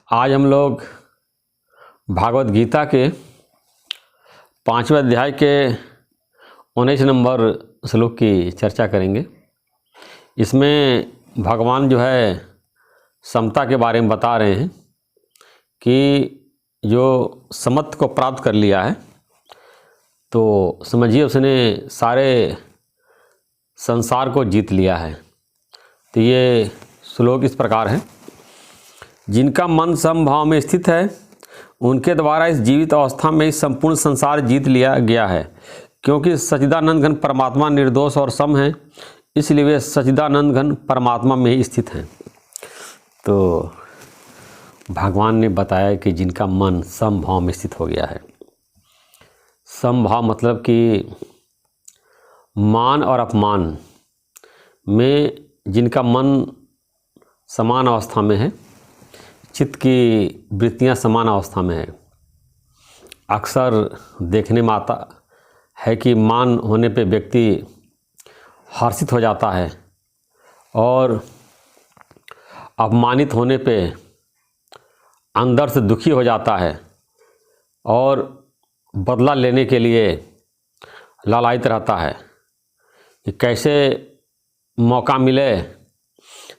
आज हम लोग भागवत गीता के 5वें अध्याय के 19 नंबर श्लोक की चर्चा करेंगे। इसमें भगवान जो है समता के बारे में बता रहे हैं कि जो समत्व को प्राप्त कर लिया है तो समझिए उसने सारे संसार को जीत लिया है। तो ये श्लोक इस प्रकार है। जिनका मन समभाव में स्थित है उनके द्वारा इस जीवित अवस्था में इस संपूर्ण संसार जीत लिया गया है, क्योंकि सच्चिदानंद घन परमात्मा निर्दोष और सम है, इसलिए वे सच्चिदानंद घन परमात्मा में ही स्थित हैं। तो भगवान ने बताया कि जिनका मन समभाव में स्थित हो गया है। समभाव मतलब कि मान और अपमान में जिनका मन समान अवस्था में है, चित्त की वृत्तियां समान अवस्था में है। अक्सर देखने में आता है कि मान होने पे व्यक्ति हर्षित हो जाता है और अपमानित होने पे अंदर से दुखी हो जाता है और बदला लेने के लिए लालायित रहता है कि कैसे मौका मिले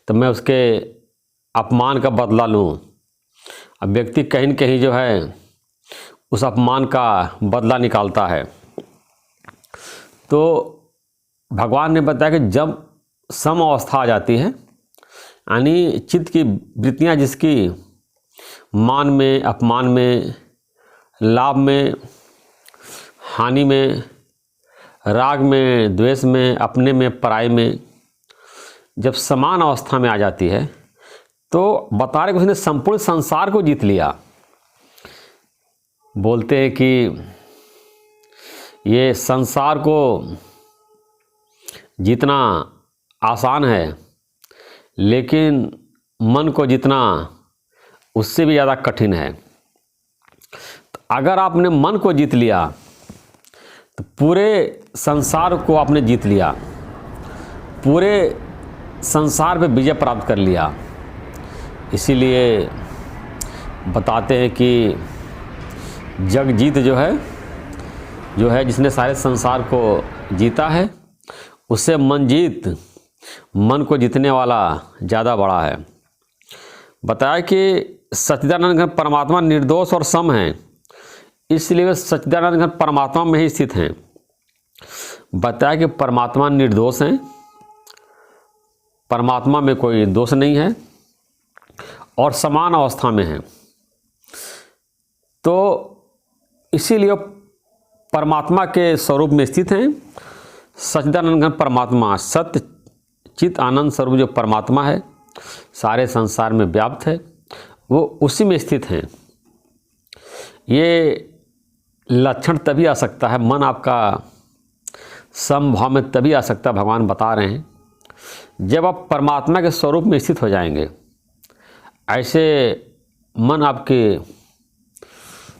तो मैं उसके अपमान का बदला लूं। अब व्यक्ति कहीं न कहीं जो है उस अपमान का बदला निकालता है। तो भगवान ने बताया कि जब सम अवस्था आ जाती है, यानी चित्त की वृत्तियां जिसकी मान में, अपमान में, लाभ में, हानि में, राग में, द्वेष में, अपने में, पराये में, जब समान अवस्था में आ जाती है तो बता रहे कि उसने संपूर्ण संसार को जीत लिया। बोलते हैं कि ये संसार को जीतना आसान है, लेकिन मन को जीतना उससे भी ज़्यादा कठिन है। तो अगर आपने मन को जीत लिया तो पूरे संसार को आपने जीत लिया, पूरे संसार पे विजय प्राप्त कर लिया। इसीलिए बताते हैं कि जगजीत जो है जिसने सारे संसार को जीता है, उससे मनजीत, मन को जीतने वाला ज़्यादा बड़ा है। बताया कि सच्चिदानंद घन परमात्मा निर्दोष और सम है, इसलिए वे सच्चिदानंद घन परमात्मा में ही स्थित हैं। बताया कि परमात्मा निर्दोष हैं, परमात्मा में कोई दोष नहीं है और समान अवस्था में है। तो इसीलिए परमात्मा के स्वरूप में स्थित हैं। सच्चिदानंद घन परमात्मा, सत्य चित आनंद स्वरूप जो परमात्मा है, सारे संसार में व्याप्त है, वो उसी में स्थित हैं। ये लक्षण तभी आ सकता है, मन आपका समभाव में तभी आ सकता है, भगवान बता रहे हैं, जब आप परमात्मा के स्वरूप में स्थित हो जाएंगे। ऐसे मन आपके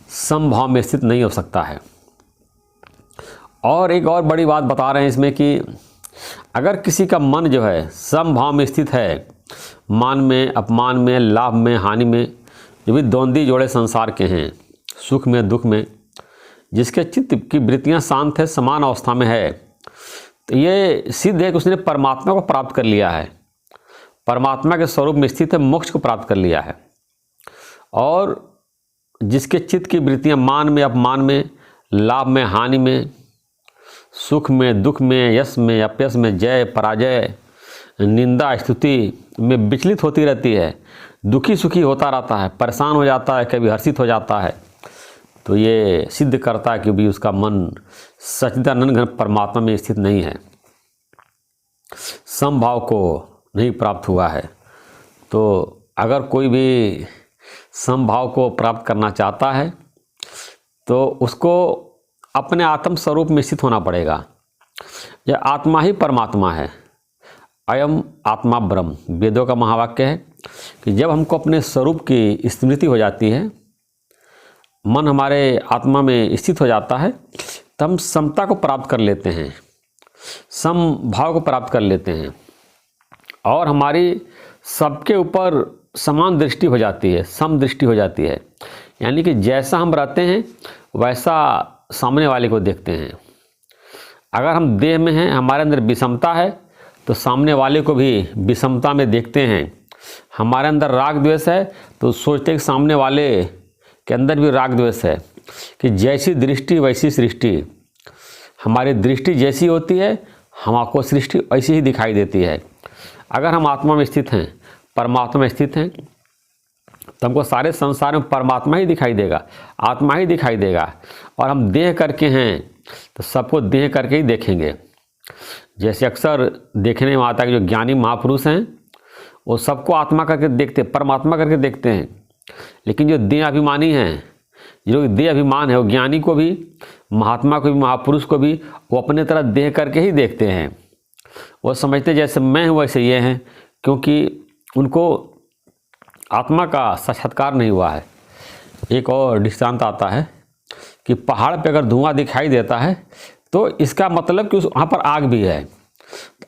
समभाव में स्थित नहीं हो सकता है। और एक और बड़ी बात बता रहे हैं इसमें कि अगर किसी का मन जो है समभाव में स्थित है, मान में, अपमान में, लाभ में, हानि में, जो भी द्वंद्वी जोड़े संसार के हैं, सुख में, दुख में, जिसके चित्त की वृत्तियां शांत है, समान अवस्था में है, तो ये सिद्ध है कि उसने परमात्मा को प्राप्त कर लिया है, परमात्मा के स्वरूप में स्थित है, मोक्ष को प्राप्त कर लिया है। और जिसके चित्त की वृत्तियां मान में, अपमान में, लाभ में, हानि में, सुख में, दुख में, यश में, अपयश में, जय पराजय, निंदा स्तुति में विचलित होती रहती है, दुखी सुखी होता रहता है, परेशान हो जाता है, कभी हर्षित हो जाता है, तो ये सिद्ध करता है कि भी उसका मन सच्चिदानंद घन परमात्मा में स्थित नहीं है, समभाव को नहीं प्राप्त हुआ है। तो अगर कोई भी समभाव को प्राप्त करना चाहता है तो उसको अपने आत्म स्वरूप में स्थित होना पड़ेगा। यह आत्मा ही परमात्मा है, अयम आत्मा ब्रह्म, वेदों का महावाक्य है कि जब हमको अपने स्वरूप की स्मृति हो जाती है, मन हमारे आत्मा में स्थित हो जाता है, तो हम समता को प्राप्त कर लेते हैं, समभाव को प्राप्त कर लेते हैं और हमारी सबके ऊपर समान दृष्टि हो जाती है, सम दृष्टि हो जाती है। यानी कि जैसा हम रहते हैं वैसा सामने वाले को देखते हैं। अगर हम देह में हैं, हमारे अंदर विषमता है, तो सामने वाले को भी विषमता में देखते हैं। हमारे अंदर राग द्वेष है तो सोचते हैं कि सामने वाले के अंदर भी राग द्वेष है, कि जैसी दृष्टि वैसी सृष्टि। हमारी दृष्टि जैसी होती है हमको सृष्टि ऐसी ही दिखाई देती है। अगर हम आत्मा में स्थित हैं, परमात्मा में स्थित हैं, तो हमको सारे संसार में परमात्मा ही दिखाई देगा, आत्मा ही दिखाई देगा। और हम देह करके हैं तो सबको देह करके ही देखेंगे। जैसे अक्सर देखने में आता है कि जो ज्ञानी महापुरुष हैं वो सबको आत्मा करके देखते, परमात्मा करके देखते हैं। लेकिन जो देह अभिमानी हैं, जो देह अभिमान है, वो ज्ञानी को भी, महात्मा को भी, महापुरुष को भी वो अपने तरह देह करके ही देखते हैं। वो समझते जैसे मैं हूँ वैसे ये हैं, क्योंकि उनको आत्मा का साक्षात्कार नहीं हुआ है। एक और दृष्टांत आता है कि पहाड़ पे अगर धुआं दिखाई देता है तो इसका मतलब कि वहाँ पर आग भी है।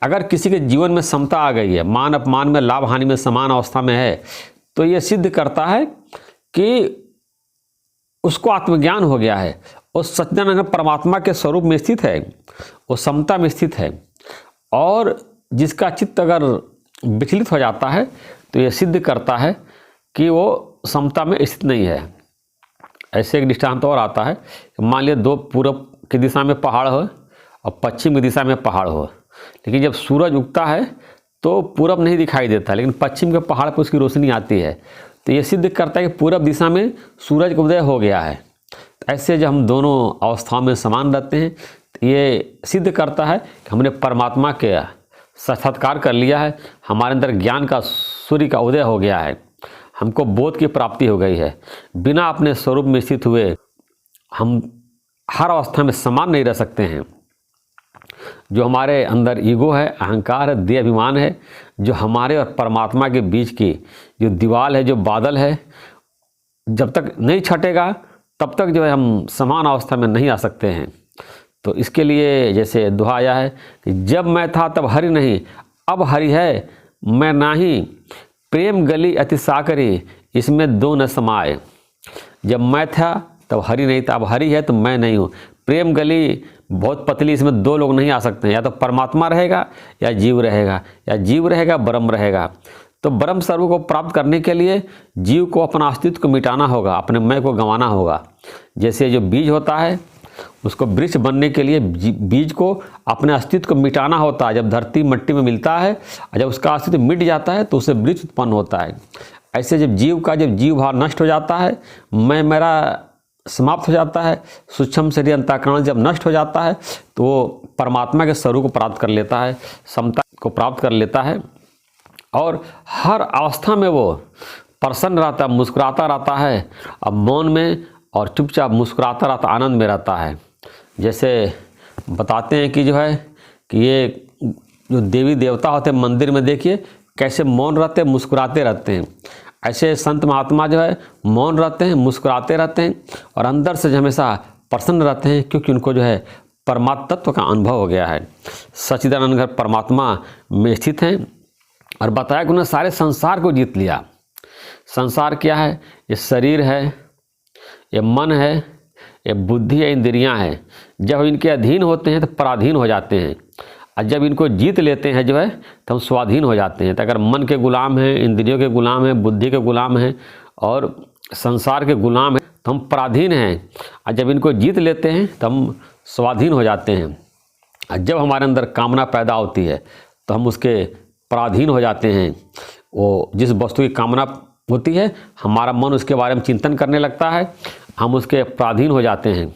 अगर किसी के जीवन में समता आ गई है, मान अपमान में, लाभ हानि में समान अवस्था में है, तो ये सिद्ध करता है कि उसको आत्मज्ञान हो गया है, उस सच्चिदानंद परमात्मा के स्वरूप में स्थित है, वो समता में स्थित है। और जिसका चित्त अगर विचलित हो जाता है तो ये सिद्ध करता है कि वो समता में स्थित नहीं है। ऐसे एक दृष्टांत और आता है, मान लिया दो पूरब की दिशा में पहाड़ हो और पश्चिम की दिशा में पहाड़ हो, लेकिन जब सूरज उगता है तो पूरब नहीं दिखाई देता, लेकिन पश्चिम के पहाड़ पर उसकी रोशनी आती है। तो ये सिद्ध करता है कि पूरब दिशा में सूरज का उदय हो गया है। ऐसे जब हम दोनों अवस्थाओं में समान रहते हैं तो ये सिद्ध करता है कि हमने परमात्मा के साक्षात्कार कर लिया है, हमारे अंदर ज्ञान का सूर्य का उदय हो गया है, हमको बोध की प्राप्ति हो गई है। बिना अपने स्वरूप में स्थित हुए हम हर अवस्था में समान नहीं रह सकते हैं। जो हमारे अंदर ईगो है, अहंकार है, देह अभिमान है, जो हमारे और परमात्मा के बीच की जो दीवार है, जो बादल है, जब तक नहीं छटेगा तब तक जो है हम समान अवस्था में नहीं आ सकते हैं। तो इसके लिए जैसे दुआ आया है कि जब मैं था तब हरि नहीं, अब हरि है मैं नाही, प्रेम गली अति साकरी, इसमें दो न समाए। जब मैं था तब हरि नहीं था, अब हरि है तो मैं नहीं हूँ। प्रेम गली बहुत पतली, इसमें दो लोग नहीं आ सकते हैं, या तो परमात्मा रहेगा या जीव रहेगा, या जीव रहेगा ब्रह्म रहेगा। तो ब्रह्म स्वरूप को प्राप्त करने के लिए जीव को अपना अस्तित्व को मिटाना होगा, अपने मैं को गंवाना होगा। जैसे जो बीज होता है उसको वृक्ष बनने के लिए बीज को अपने अस्तित्व को मिटाना होता है। जब धरती मिट्टी में मिलता है और जब उसका अस्तित्व मिट जाता है तो उससे वृक्ष उत्पन्न होता है। ऐसे जब जीव भाव नष्ट हो जाता है, मैं मेरा समाप्त हो जाता है, सूक्ष्म शरीर अंतःकरण जब नष्ट हो जाता है तो वो परमात्मा के स्वरूप को प्राप्त कर लेता है, समता को प्राप्त कर लेता है। और हर अवस्था में वो प्रसन्न रहता है, मुस्कुराता रहता है, अब मौन में और चुपचाप मुस्कुराता रहता, आनंद में रहता है। जैसे बताते हैं कि जो है कि ये जो देवी देवता होते हैं मंदिर में, देखिए कैसे मौन रहते हैं, मुस्कुराते रहते हैं। ऐसे संत महात्मा जो है मौन रहते हैं, मुस्कुराते रहते हैं और अंदर से हमेशा प्रसन्न रहते हैं, क्योंकि उनको जो है परमात्म तत्व का अनुभव हो गया है। सच्चिदानंद घर परमात्मा में स्थित हैं और बताया कि उन्होंने सारे संसार को जीत लिया। संसार क्या है? ये शरीर है, ये मन है, ये बुद्धि है, इंद्रियां हैं। जब इनके अधीन होते हैं तो पराधीन हो जाते हैं, और जब इनको जीत लेते हैं जो है तो हम स्वाधीन हो जाते हैं। तो अगर मन के गुलाम हैं, इंद्रियों के गुलाम हैं, बुद्धि के गुलाम हैं और संसार के गुलाम हैं तो हम पराधीन हैं, और जब इनको जीत लेते हैं तो हम स्वाधीन हो जाते हैं। और जब हमारे अंदर कामना पैदा होती है तो हम उसके पराधीन हो जाते हैं। वो जिस वस्तु की कामना होती है हमारा मन उसके बारे में चिंतन करने लगता है, हम उसके पराधीन हो जाते हैं।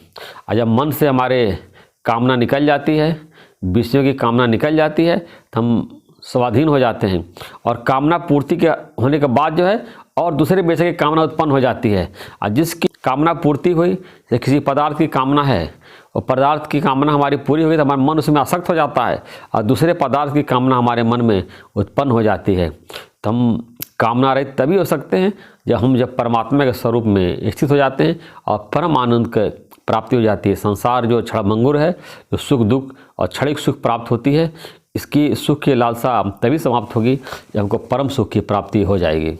और जब मन से हमारे कामना निकल जाती है, विषयों की कामना निकल जाती है तो हम स्वाधीन हो जाते हैं। और कामना पूर्ति के होने के बाद जो है और दूसरे विषय की कामना उत्पन्न हो जाती है। और जिसकी कामना पूर्ति हुई, जैसे किसी पदार्थ की कामना है, और पदार्थ की कामना हमारी पूरी हुई तो हमारा मन उसमें आसक्त हो जाता है और दूसरे पदार्थ की कामना हमारे मन में उत्पन्न हो जाती है। तो हम कामना रहित तभी हो सकते हैं जब परमात्मा के स्वरूप में स्थित हो जाते हैं और परम आनंद की प्राप्ति हो जाती है। संसार जो क्षणभंगुर है, जो सुख दुख और क्षणिक सुख प्राप्त होती है, इसकी सुख की लालसा तभी समाप्त होगी जब हमको परम सुख की प्राप्ति हो जाएगी।